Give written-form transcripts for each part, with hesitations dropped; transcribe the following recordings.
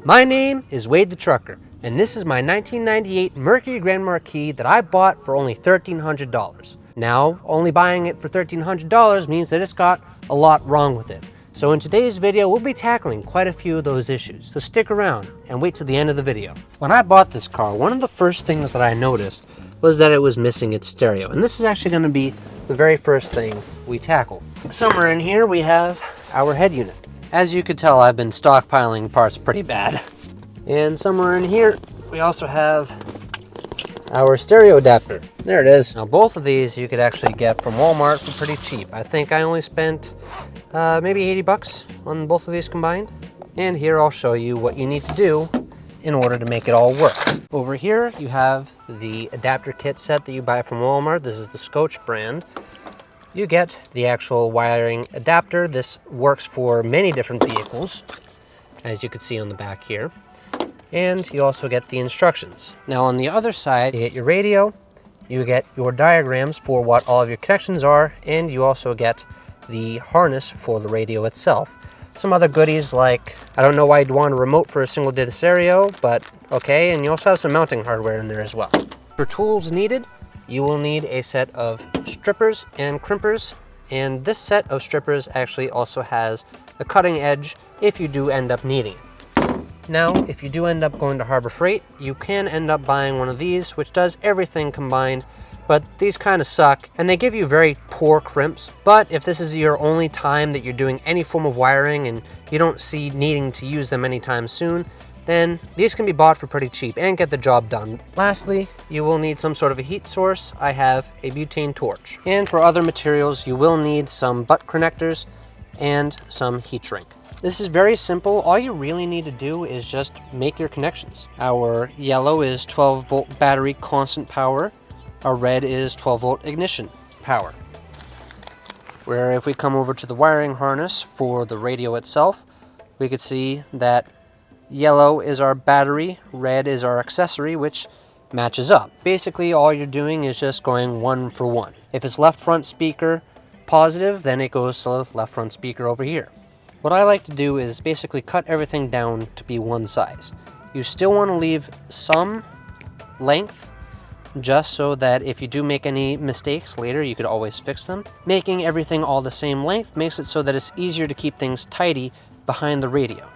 My name is Wade the Trucker, and this is my 1998 Mercury Grand Marquis that I bought for only $1,300. Now, only buying it for $1,300 means that it's got a lot wrong with it. So in today's video, we'll be tackling quite a few of those issues. So stick around and wait till the end of the video. When I bought this car, one of the first things that I noticed was that it was missing its stereo. And this is actually going to be the very first thing we tackle. Somewhere in here we have our head unit. As you could tell, I've been stockpiling parts pretty bad. And somewhere in here, we also have our stereo adapter. There it is. Now both of these you could actually get from Walmart for pretty cheap. I think I only spent maybe 80 bucks on both of these combined. And here I'll show you what you need to do in order to make it all work. Over here you have the adapter kit set that you buy from Walmart. This is the Scotch brand. You get the actual wiring adapter. This works for many different vehicles, as you can see on the back here. And you also get the instructions. Now on the other side, you get your radio, you get your diagrams for what all of your connections are, and you also get the harness for the radio itself. Some other goodies like, I don't know why you'd want a remote for a single disc stereo, but okay, and you also have some mounting hardware in there as well. For tools needed, you will need a set of strippers and crimpers, and this set of strippers actually also has a cutting edge if you do end up needing it. Now, if you do end up going to Harbor Freight, you can end up buying one of these, which does everything combined, but these kind of suck, and they give you very poor crimps. But if this is your only time that you're doing any form of wiring and you don't see needing to use them anytime soon, then these can be bought for pretty cheap and get the job done. Lastly, you will need some sort of a heat source. I have a butane torch. And for other materials, you will need some butt connectors and some heat shrink. This is very simple. All you really need to do is just make your connections. Our yellow is 12 volt battery constant power. Our red is 12 volt ignition power. Where if we come over to the wiring harness for the radio itself, we could see that yellow is our battery, red is our accessory, which matches up. Basically, all you're doing is just going one for one. If it's left front speaker positive, then it goes to the left front speaker over here. What I like to do is basically cut everything down to be one size. You still want to leave some length, just so that if you do make any mistakes later, you could always fix them. Making everything all the same length makes it so that it's easier to keep things tidy behind the radio.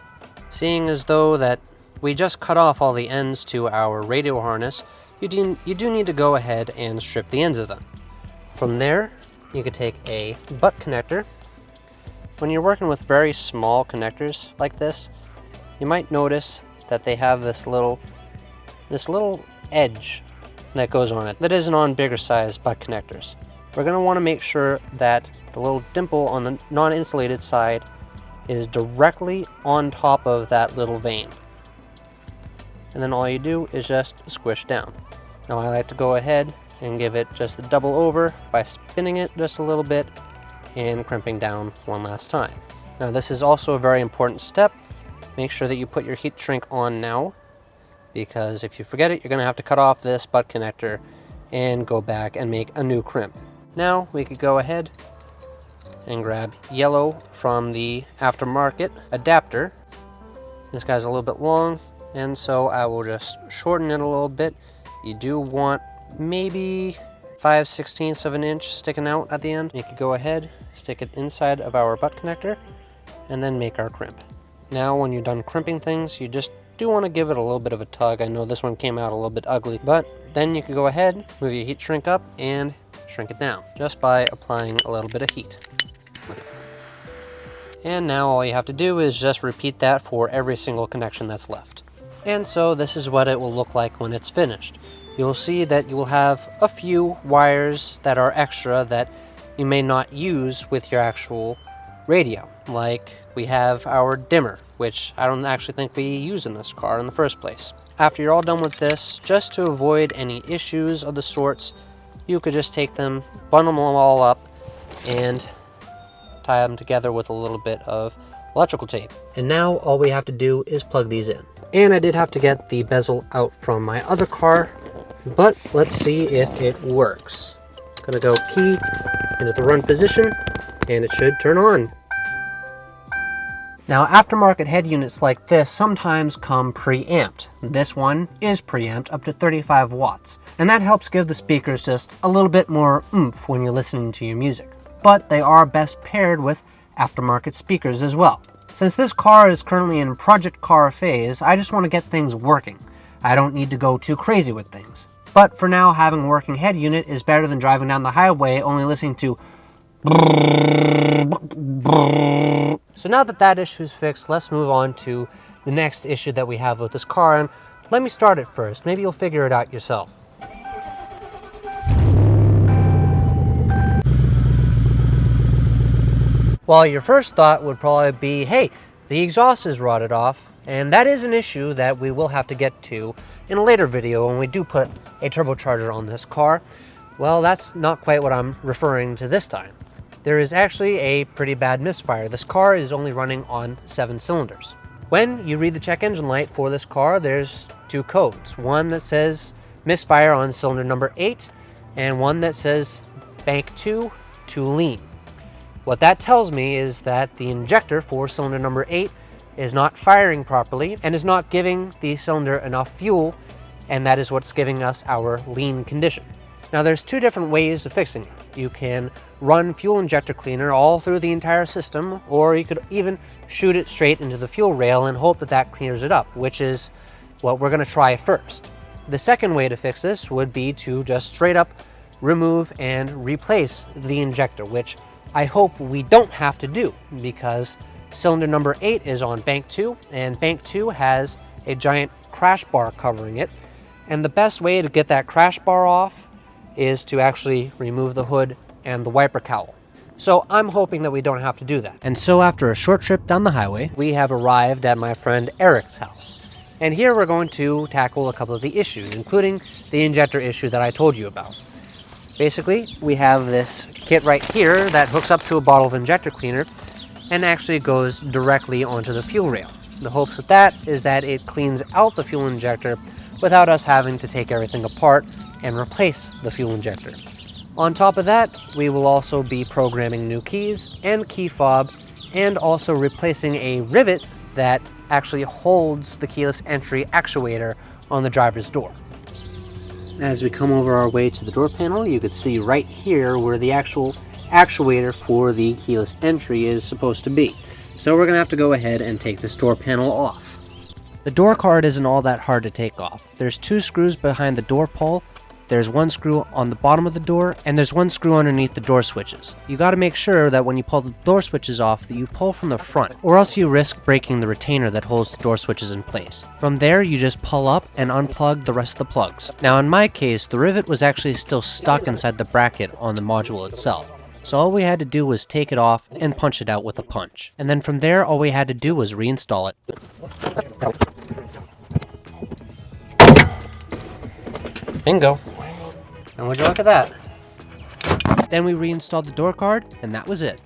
Seeing as though that we just cut off all the ends to our radio harness, you do need to go ahead and strip the ends of them. From there, you could take a butt connector. When you're working with very small connectors like this, you might notice that they have this little edge that goes on it that isn't on bigger size butt connectors. We're going to want to make sure that the little dimple on the non-insulated side is directly on top of that little vein. And then all you do is just squish down. Now I like to go ahead and give it just a double over by spinning it just a little bit and crimping down one last time. Now this is also a very important step. Make sure that you put your heat shrink on now, because if you forget it, you're going to have to cut off this butt connector and go back and make a new crimp. Now we could go ahead and grab yellow from the aftermarket adapter. This guy's a little bit long, and so I will just shorten it a little bit. You do want maybe 5/16 of an inch sticking out at the end. You could go ahead, stick it inside of our butt connector, and then make our crimp. Now when you're done crimping things, you just do want to give it a little bit of a tug. I know this one came out a little bit ugly, but then you could go ahead, move your heat shrink up, and shrink it down just by applying a little bit of heat. And now all you have to do is just repeat that for every single connection that's left. And so this is what it will look like when it's finished. You'll see that you will have a few wires that are extra that you may not use with your actual radio. Like we have our dimmer, which I don't actually think we use in this car in the first place. After you're all done with this, just to avoid any issues of the sorts, you could just take them, bundle them all up, and tie them together with a little bit of electrical tape. And now all we have to do is plug these in. And I did have to get the bezel out from my other car, but let's see if it works. Gonna go key into the run position, and it should turn on. Now, aftermarket head units like this sometimes come preamped. This one is preamped up to 35 watts, and that helps give the speakers just a little bit more oomph when you're listening to your music. But they are best paired with aftermarket speakers as well. Since this car is currently in project car phase, I just want to get things working. I don't need to go too crazy with things. But for now, having a working head unit is better than driving down the highway only listening to. So now that that issue is fixed, let's move on to the next issue that we have with this car, and let me start it first. Maybe you'll figure it out yourself. Well, your first thought would probably be, hey, the exhaust is rotted off, and that is an issue that we will have to get to in a later video when we do put a turbocharger on this car. Well, that's not quite what I'm referring to this time. There is actually a pretty bad misfire. This car is only running on 7 cylinders. When you read the check engine light for this car, there's 2 codes. One that says misfire on cylinder number 8, and one that says bank 2 to lean. What that tells me is that the injector for cylinder number 8 is not firing properly and is not giving the cylinder enough fuel, and that is what's giving us our lean condition. Now, there's 2 different ways of fixing it. You can run fuel injector cleaner all through the entire system, or you could even shoot it straight into the fuel rail and hope that that clears it up, which is what we're going to try first. The second way to fix this would be to just straight up remove and replace the injector, which I hope we don't have to do, because cylinder number 8 is on bank 2, and bank 2 has a giant crash bar covering it, and the best way to get that crash bar off is to actually remove the hood and the wiper cowl. So I'm hoping that we don't have to do that. And so after a short trip down the highway, we have arrived at my friend Eric's house. And here we're going to tackle a couple of the issues, including the injector issue that I told you about. Basically, we have this kit right here that hooks up to a bottle of injector cleaner and actually goes directly onto the fuel rail. The hopes with that is that it cleans out the fuel injector without us having to take everything apart and replace the fuel injector. On top of that, we will also be programming new keys and key fob, and also replacing a rivet that actually holds the keyless entry actuator on the driver's door. As we come over our way to the door panel, you can see right here where the actual actuator for the keyless entry is supposed to be. So we're going to have to go ahead and take this door panel off. The door card isn't all that hard to take off. There's 2 screws behind the door pull, there's 1 screw on the bottom of the door, and there's 1 screw underneath the door switches. You gotta make sure that when you pull the door switches off that you pull from the front, or else you risk breaking the retainer that holds the door switches in place. From there, you just pull up and unplug the rest of the plugs. Now in my case, the rivet was actually still stuck inside the bracket on the module itself. So all we had to do was take it off and punch it out with a punch. And then from there, all we had to do was reinstall it. Bingo. And would you look at that? Then we reinstalled the door card, and that was it.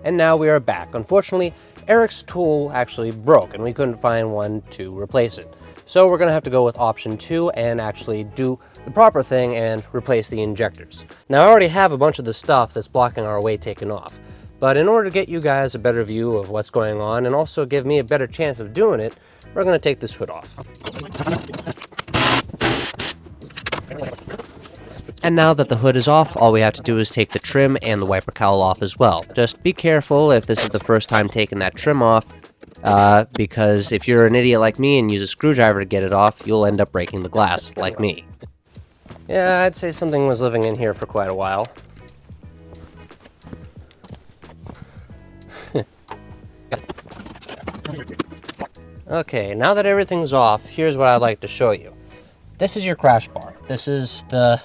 And now we are back. Unfortunately, Eric's tool actually broke, and we couldn't find one to replace it. So we're gonna have to go with option 2 and actually do the proper thing and replace the injectors. Now I already have a bunch of the stuff that's blocking our way taken off, but in order to get you guys a better view of what's going on and also give me a better chance of doing it, we're gonna take this hood off. And now that the hood is off, all we have to do is take the trim and the wiper cowl off as well. Just be careful if this is the first time taking that trim off, because if you're an idiot like me and use a screwdriver to get it off, you'll end up breaking the glass, like me. Yeah, I'd say something was living in here for quite a while. Okay, now that everything's off, here's what I'd like to show you. This is your crash bar. This is the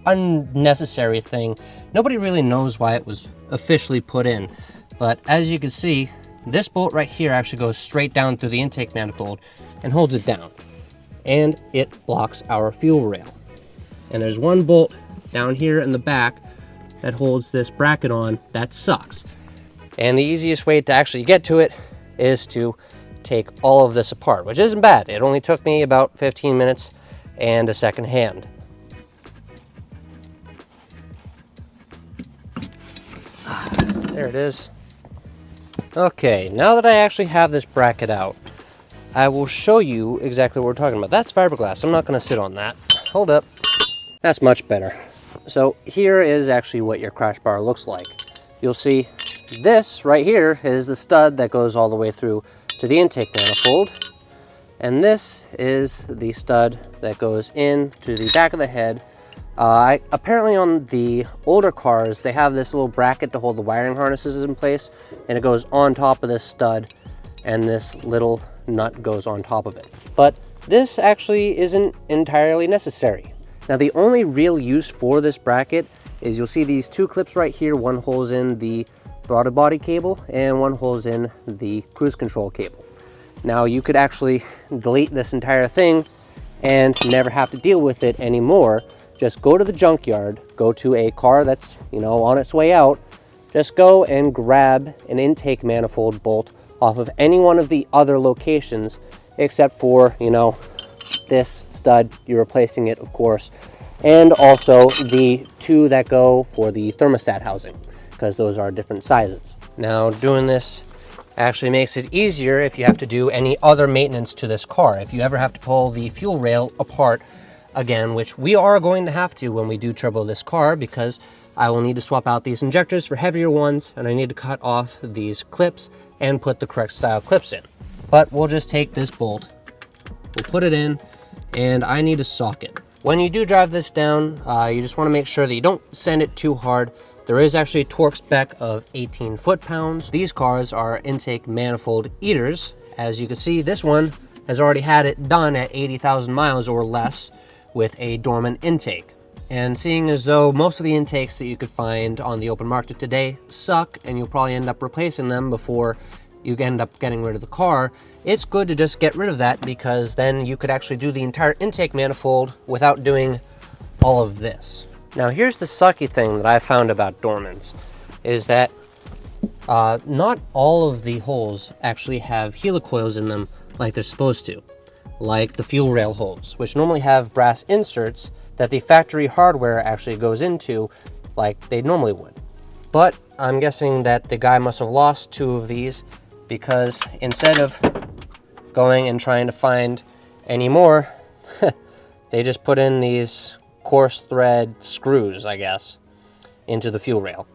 unnecessary thing. Nobody really knows why it was officially put in, but as you can see, this bolt right here actually goes straight down through the intake manifold and holds it down, and it blocks our fuel rail. And there's 1 bolt down here in the back that holds this bracket on that sucks. And the easiest way to actually get to it is to take all of this apart, which isn't bad. It only took me about 15 minutes and a second hand. There it is. Okay, now that I actually have this bracket out, I will show you exactly what we're talking about. That's fiberglass. I'm not going to sit on that. Hold up. That's much better. So here is actually what your crash bar looks like. You'll see this right here is the stud that goes all the way through to the intake manifold. And this is the stud that goes in to the back of the head. Apparently on the older cars, they have this little bracket to hold the wiring harnesses in place, and it goes on top of this stud, and this little nut goes on top of it. But this actually isn't entirely necessary. Now the only real use for this bracket is you'll see these two clips right here. One holds in the throttle body cable and one holds in the cruise control cable. Now you could actually delete this entire thing and never have to deal with it anymore. Just go to the junkyard, go to a car that's, you know, on its way out, just go and grab an intake manifold bolt off of any one of the other locations, except for, you know, this stud. You're replacing it, of course, and also the two that go for the thermostat housing, because those are different sizes. Now doing this actually makes it easier if you have to do any other maintenance to this car. If you ever have to pull the fuel rail apart again, which we are going to have to when we do turbo this car, because I will need to swap out these injectors for heavier ones, and I need to cut off these clips and put the correct style clips in. But we'll just take this bolt, we'll put it in, and I need a socket. When you do drive this down, you just want to make sure that you don't send it too hard. There is actually a torque spec of 18 foot-pounds. These cars are intake manifold eaters. As you can see, this one has already had it done at 80,000 miles or less with a dormant intake. And seeing as though most of the intakes that you could find on the open market today suck, and you'll probably end up replacing them before you end up getting rid of the car, it's good to just get rid of that, because then you could actually do the entire intake manifold without doing all of this. Now here's the sucky thing that I found about dormants, is that not all of the holes actually have helicoils in them like they're supposed to, like the fuel rail holes, which normally have brass inserts that the factory hardware actually goes into like they normally would. But I'm guessing that the guy must have lost two of these, because instead of going and trying to find any more, they just put in these coarse thread screws, I guess, into the fuel rail.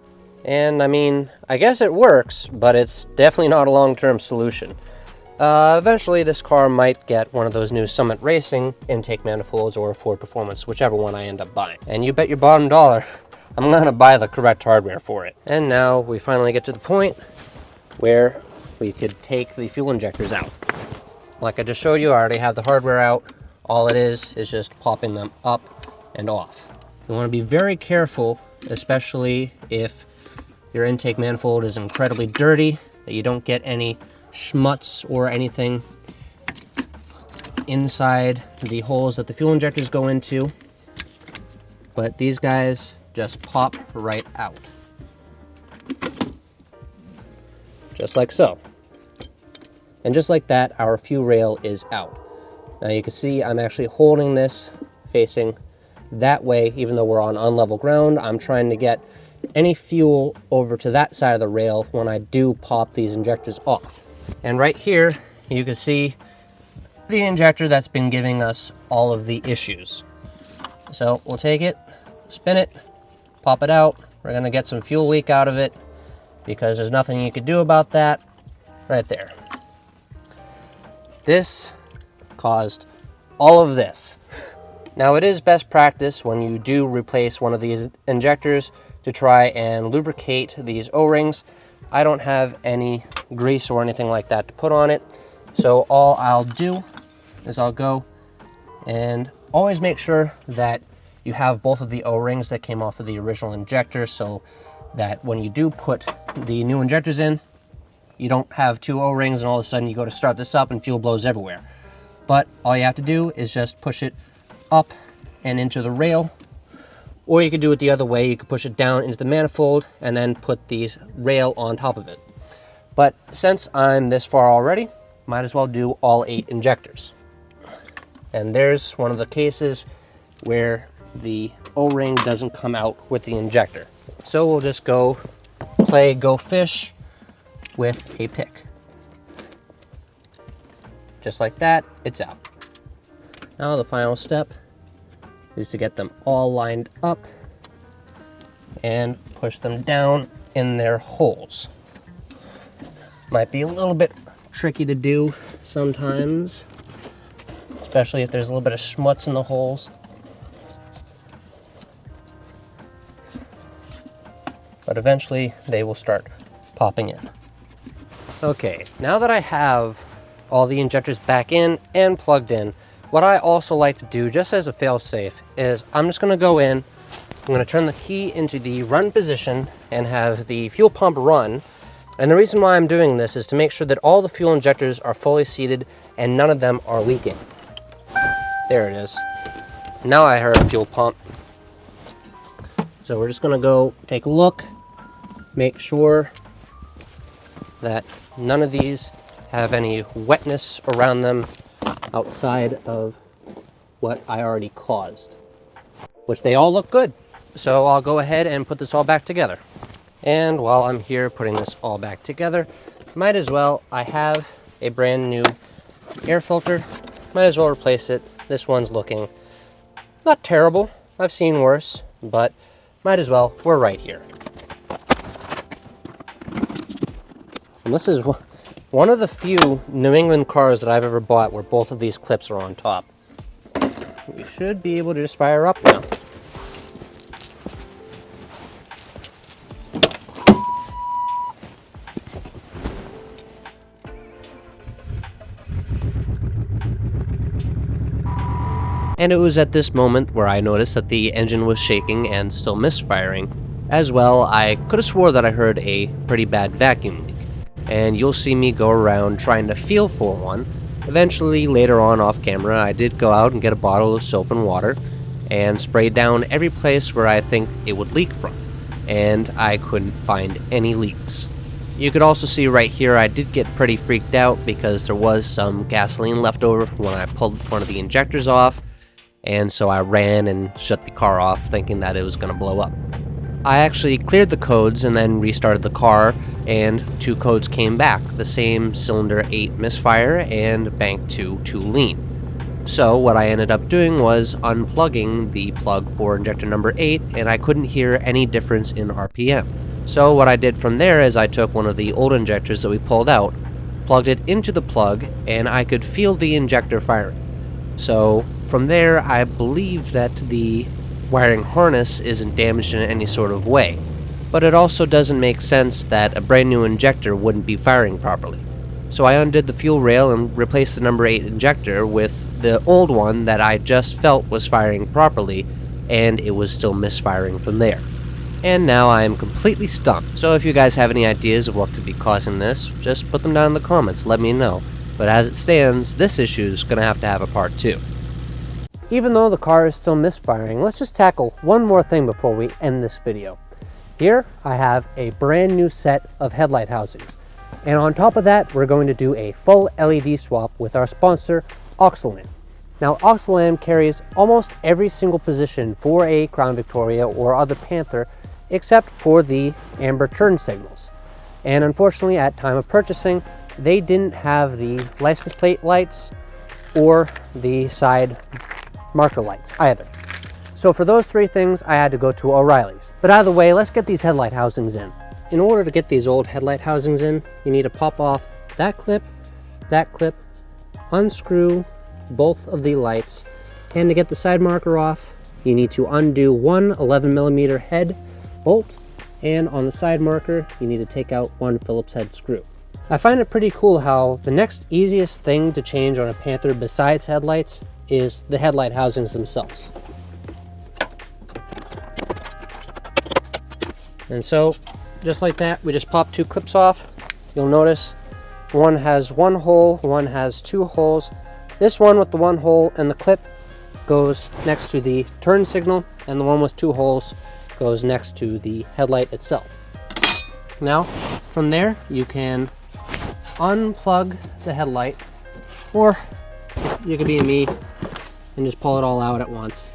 And I mean, I guess it works, but it's definitely not a long-term solution. Eventually this car might get one of those new Summit Racing intake manifolds or Ford Performance, whichever one I end up buying. And you bet your bottom dollar, I'm gonna buy the correct hardware for it. And now we finally get to the point where we could take the fuel injectors out. Like I just showed you, I already have the hardware out. All it is just popping them up and off. You want to be very careful, especially if your intake manifold is incredibly dirty, that you don't get any schmutz or anything inside the holes that the fuel injectors go into. But these guys just pop right out. Just like so. And just like that, our fuel rail is out. Now you can see I'm actually holding this facing that way, even though we're on unlevel ground. I'm trying to get any fuel over to that side of the rail when I do pop these injectors off. And right here, you can see the injector that's been giving us all of the issues. So we'll take it, spin it, pop it out. We're gonna get some fuel leak out of it, because there's nothing you could do about that. Right there. This caused all of this. Now it is best practice when you do replace one of these injectors to try and lubricate these O-rings. I don't have any grease or anything like that to put on it, so all I'll do is I'll go and always make sure that you have both of the O-rings that came off of the original injector, so that when you do put the new injectors in, you don't have two O-rings and all of a sudden you go to start this up and fuel blows everywhere. But all you have to do is just push it up and into the rail, or you could do it the other way. You could push it down into the manifold and then put these rail on top of it. But since I'm this far already, might as well do all 8 injectors. And there's one of the cases where the O-ring doesn't come out with the injector. So we'll just go play Go Fish with a pick. Just like that, it's out. Now the final step is to get them all lined up and push them down in their holes. Might be a little bit tricky to do sometimes, especially if there's a little bit of schmutz in the holes. But eventually they will start popping in. Okay, now that I have all the injectors back in and plugged in, what I also like to do, just as a fail-safe, is I'm just going to go in, I'm going to turn the key into the run position and have the fuel pump run. And the reason why I'm doing this is to make sure that all the fuel injectors are fully seated and none of them are leaking. There it is. Now I heard a fuel pump. So we're just going to go take a look, make sure that none of these have any wetness around them outside of what I already caused, which they all look good. So I'll go ahead and put this all back together. And while I'm here putting this all back together, might as well, I have a brand new air filter, might as well replace it. This one's looking not terrible, I've seen worse, but might as well, we're right here. And this is one of the few New England cars that I've ever bought where both of these clips are on top. We should be able to just fire up now. And it was at this moment where I noticed that the engine was shaking and still misfiring. As well, I could have swore that I heard a pretty bad vacuum leak. And you'll see me go around trying to feel for one. Eventually, later on off camera, I did go out and get a bottle of soap and water and spray down every place where I think it would leak from. And I couldn't find any leaks. You could also see right here I did get pretty freaked out because there was some gasoline left over from when I pulled one of the injectors off. And so I ran and shut the car off thinking that it was going to blow up. I actually cleared the codes and then restarted the car, and 2 codes came back, the same cylinder 8 misfire and bank 2 too lean. So what I ended up doing was unplugging the plug for injector number 8, and I couldn't hear any difference in RPM. So what I did from there is I took one of the old injectors that we pulled out, plugged it into the plug, and I could feel the injector firing. So from there, I believe that the wiring harness isn't damaged in any sort of way, but it also doesn't make sense that a brand new injector wouldn't be firing properly. So I undid the fuel rail and replaced the number 8 injector with the old one that I just felt was firing properly, and it was still misfiring from there. And now I am completely stumped. So if you guys have any ideas of what could be causing this, just put them down in the comments, let me know. But as it stands, this issue is going to have a part 2. Even though the car is still misfiring, let's just tackle one more thing before we end this video. Here I have a brand new set of headlight housings. And on top of that, we're going to do a full LED swap with our sponsor, Oxilam. Now, Oxilam carries almost every single position for a Crown Victoria or other Panther, except for the amber turn signals. And unfortunately, at time of purchasing, they didn't have the license plate lights or the side marker lights either. So for those 3 things, I had to go to O'Reilly's. But either way, let's get these headlight housings in. In order to get these old headlight housings in, you need to pop off that clip, unscrew both of the lights, and to get the side marker off, you need to undo one 11mm head bolt, and on the side marker, you need to take out one Phillips head screw. I find it pretty cool how the next easiest thing to change on a Panther besides headlights is the headlight housings themselves. And so, just like that, we just pop 2 clips off. You'll notice one has 1 hole, one has 2 holes. This one with the 1 hole and the clip goes next to the turn signal, and the one with 2 holes goes next to the headlight itself. Now, from there, you can unplug the headlight, or you could be me and just pull it all out at once,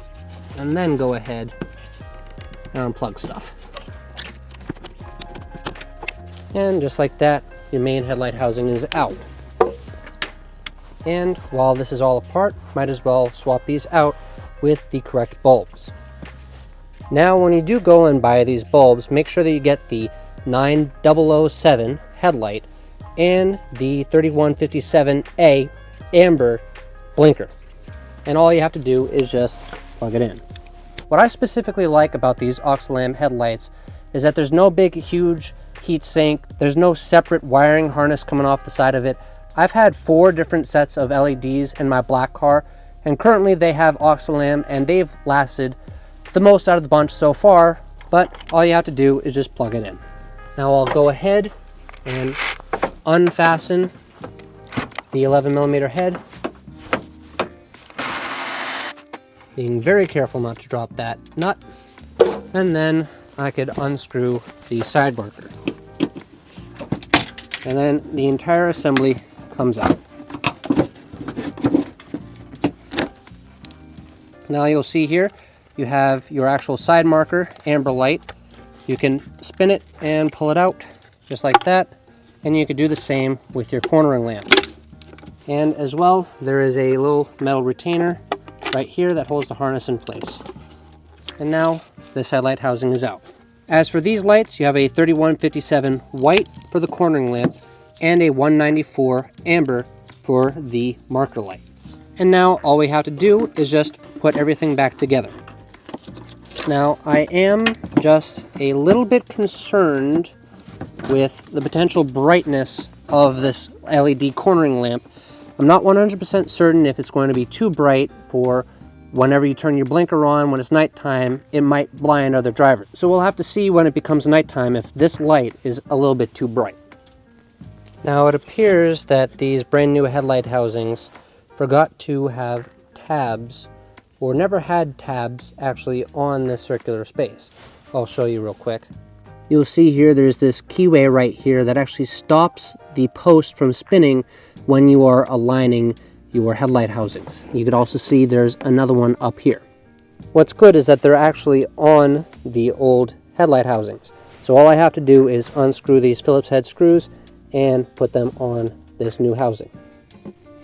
and then go ahead and unplug stuff. And just like that, your main headlight housing is out. And while this is all apart, might as well swap these out with the correct bulbs. Now when you do go and buy these bulbs, make sure that you get the 9007 headlight and the 3157A amber blinker. And all you have to do is just plug it in. What I specifically like about these Oxilam headlights is that there's no big huge heat sink, there's no separate wiring harness coming off the side of it. I've had 4 different sets of LEDs in my black car, and currently they have Oxilam, and they've lasted the most out of the bunch so far, but all you have to do is just plug it in. Now I'll go ahead and unfasten the 11mm head, being very careful not to drop that nut, and then I could unscrew the side marker. And then the entire assembly comes out. Now you'll see here, you have your actual side marker, amber light. You can spin it and pull it out, just like that. And you could do the same with your cornering lamp. And as well, there is a little metal retainer right here that holds the harness in place. And now this headlight housing is out. As for these lights, you have a 3157 white for the cornering lamp and a 194 amber for the marker light. And now all we have to do is just put everything back together. Now I am just a little bit concerned with the potential brightness of this LED cornering lamp. I'm not 100% certain if it's going to be too bright for whenever you turn your blinker on when it's nighttime. It might blind other drivers. So we'll have to see when it becomes nighttime if this light is a little bit too bright. Now it appears that these brand new headlight housings forgot to have tabs, or never had tabs actually on this circular space. I'll show you real quick. You'll see here there's this keyway right here that actually stops the post from spinning when you are aligning your headlight housings. You could also see there's another one up here. What's good is that they're actually on the old headlight housings. So all I have to do is unscrew these Phillips head screws and put them on this new housing.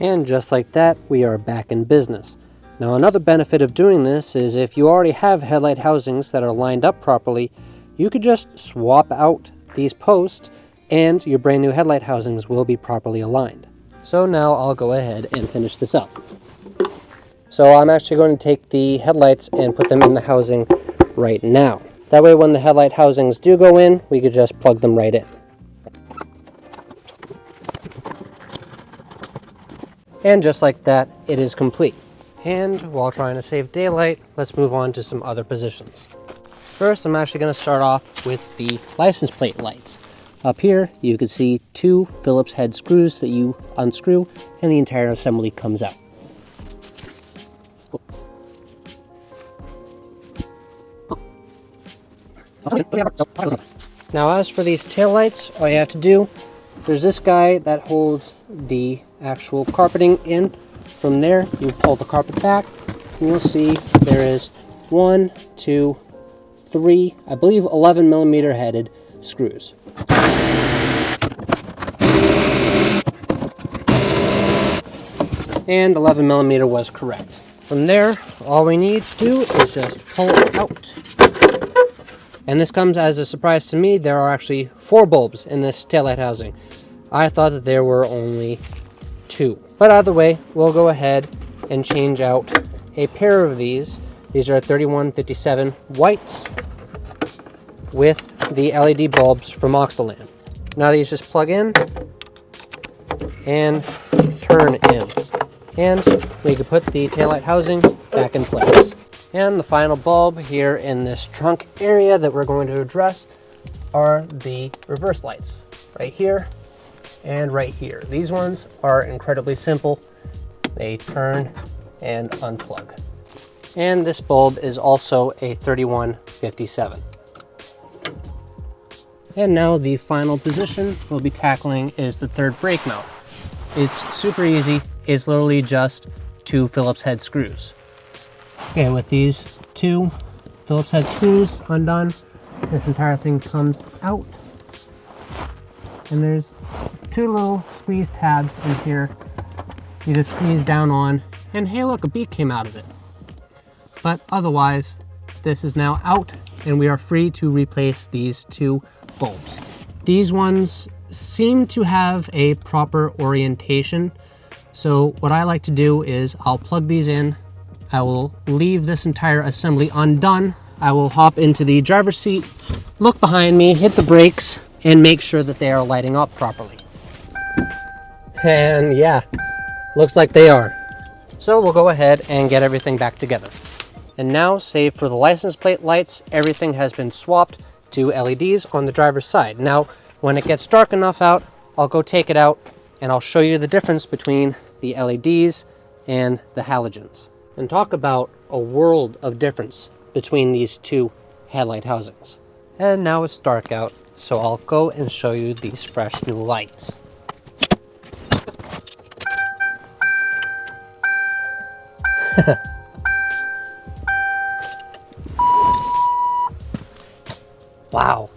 And just like that, we are back in business. Now another benefit of doing this is if you already have headlight housings that are lined up properly, you could just swap out these posts and your brand new headlight housings will be properly aligned. So now I'll go ahead and finish this up. So I'm actually going to take the headlights and put them in the housing right now. That way when the headlight housings do go in, we could just plug them right in. And just like that, it is complete. And while trying to save daylight, let's move on to some other positions. First, I'm actually going to start off with the license plate lights. Up here, you can see 2 Phillips head screws that you unscrew, and the entire assembly comes out. Now, as for these tail lights, all you have to do, there's this guy that holds the actual carpeting in. From there, you pull the carpet back, and you'll see there is 1, 2, 3, I believe 11mm headed screws. And 11mm was correct. From there, all we need to do is just pull it out. And this comes as a surprise to me. There are actually 4 bulbs in this taillight housing. I thought that there were only 2. But either way, we'll go ahead and change out a pair of these. These are 3157 whites with the LED bulbs from Oxilam. Now these just plug in and turn in. And we can put the taillight housing back in place. And the final bulb here in this trunk area that we're going to address are the reverse lights. Right here and right here. These ones are incredibly simple. They turn and unplug. And this bulb is also a 3157. And now the final position we'll be tackling is the third brake mount. It's super easy. It's literally just 2 Phillips head screws. Okay, with these 2 Phillips head screws undone, this entire thing comes out. and there's two little squeeze tabs in here. You just squeeze down on, and hey look, a beak came out of it. But otherwise, this is now out, and we are free to replace these two bulbs. These ones seem to have a proper orientation. So what I like to do is I'll plug these in. I will leave this entire assembly undone. I will hop into the driver's seat, look behind me, hit the brakes, and make sure that they are lighting up properly. And yeah, looks like they are. So we'll go ahead and get everything back together. And now, save for the license plate lights, everything has been swapped to LEDs on the driver's side. Now, when it gets dark enough out, I'll go take it out and I'll show you the difference between the LEDs and the halogens. And talk about a world of difference between these two headlight housings. And now it's dark out, so I'll go and show you these fresh new lights. Wow,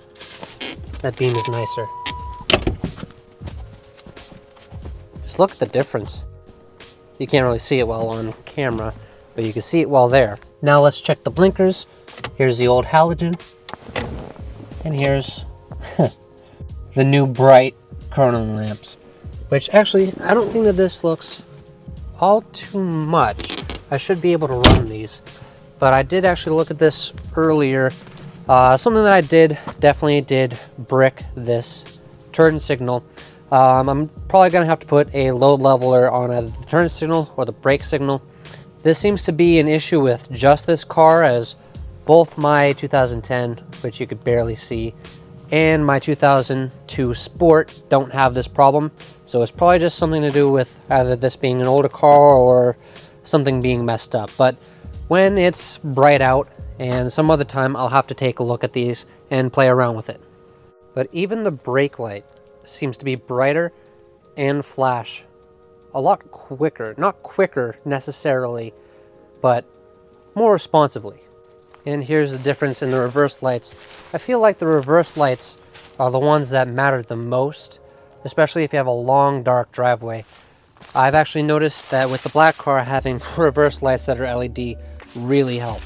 that beam is nicer. Just look at the difference. You can't really see it well on camera, but you can see it well there. Now let's check the blinkers. Here's the old halogen, and here's the new bright chrono lamps, which actually, I don't think that this looks all too much. I should be able to run these, but I did actually look at this earlier. Something that I definitely did brick this turn signal. I'm probably gonna have to put a load leveler on either the turn signal or the brake signal. This seems to be an issue with just this car, as both my 2010, which you could barely see, and my 2002 Sport don't have this problem. So it's probably just something to do with either this being an older car or something being messed up. But when it's bright out, and some other time I'll have to take a look at these and play around with it. But even the brake light seems to be brighter and flash a lot quicker. Not quicker necessarily, but more responsively. And here's the difference in the reverse lights. I feel like the reverse lights are the ones that matter the most, especially if you have a long dark driveway. I've actually noticed that with the black car, having reverse lights that are LED really help.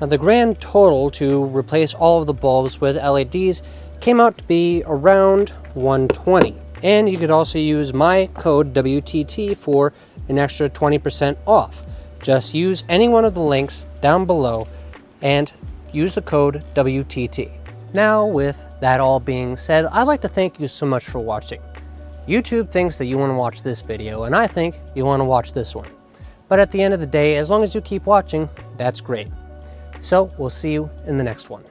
Now, the grand total to replace all of the bulbs with LEDs came out to be around $120. And you could also use my code WTT for an extra 20% off. Just use any one of the links down below and use the code WTT. Now, with that all being said, I'd like to thank you so much for watching. YouTube thinks that you want to watch this video, and I think you want to watch this one. But at the end of the day, as long as you keep watching, that's great. So we'll see you in the next one.